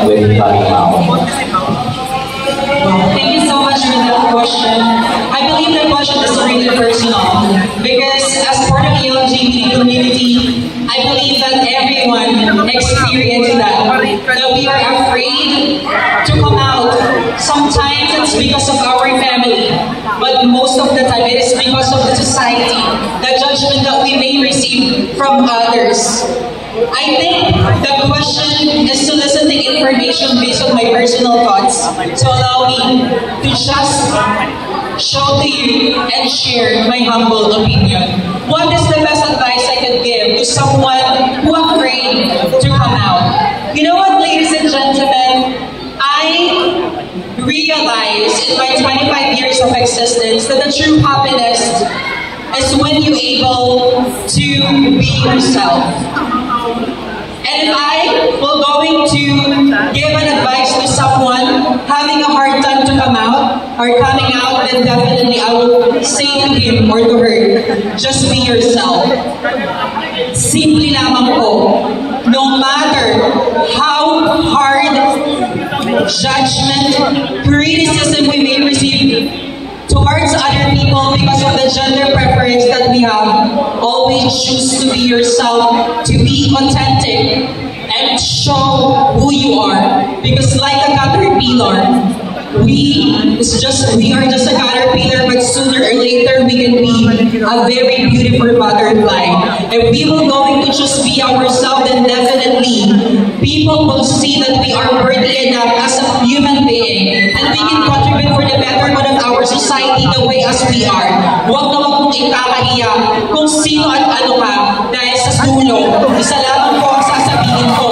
with coming out? Thank you so much for that question. I believe the question is really personal because as part of the LGBT community, I believe that everyone experienced that we are afraid to come out. Sometimes it's because of our family, but most of the time it is because of the society, the judgment that we may receive from others. I think the question is to listen to information based on my personal thoughts to allow me to just show to you and share my humble opinion. What is the best advice I could give to someone who is afraid to come out? You know what, ladies and gentlemen? I realized in my 25 years of existence that the true happiness is when you're able to be yourself. And if I were going to give an advice to someone having a hard time to come out or coming out, then definitely I will say to him or to her, just be yourself. Simple lamang po. No matter how hard judgment, criticism we may receive towards other people because of the gender preference that we have, always choose to be yourself, to be authentic, and show who you are. Because like a caterpillar, we are just a caterpillar, but sooner or later we can be a very beautiful butterfly. If we will going to just be ourselves, then definitely people will see that we are worthy enough as a human being, and we can contribute for the betterment of our society the way as we are. Huwag na wag mong ikakahiya kung sino at ano ka, dahil sa dulo, isa lamang po ang sasabihin ko,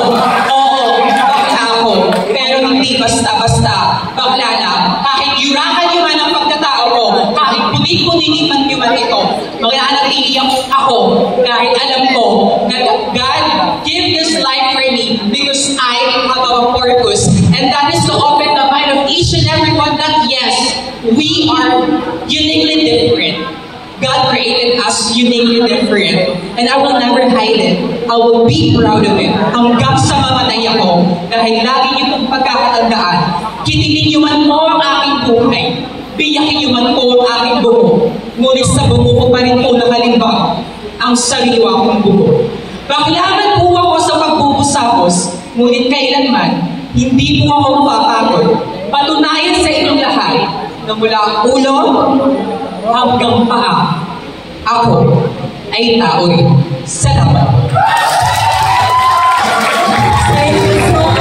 oo, bakla ako, pero hindi basta-basta bakla na. Kahit yurakan nyo man ang pagkatao ko, kahit puning-puninin man nyo man ito, mananatili ako kahit alam ko na God give this life for me because I have a purpose, and that is to open the mind of each and every one that yes, we are uniquely different. God created us uniquely different, and I will never hide it. I will be proud of it hanggang sa mamatay ako, dahil lagi niyo pong pagkakatandaan, kitinin niyo man po ang aking buhay, biyakin niyo man po ang aking buho, ngunit sa buho ko pa rin po nakalimbang ang sariwa kong buho. Baklaman po ako sa pagbubusapos, ngunit kailanman hindi po ako mapapagod. Patunayan sa inyong lahat na mula ulo hanggang paa, ako ay tao rin. Salamat.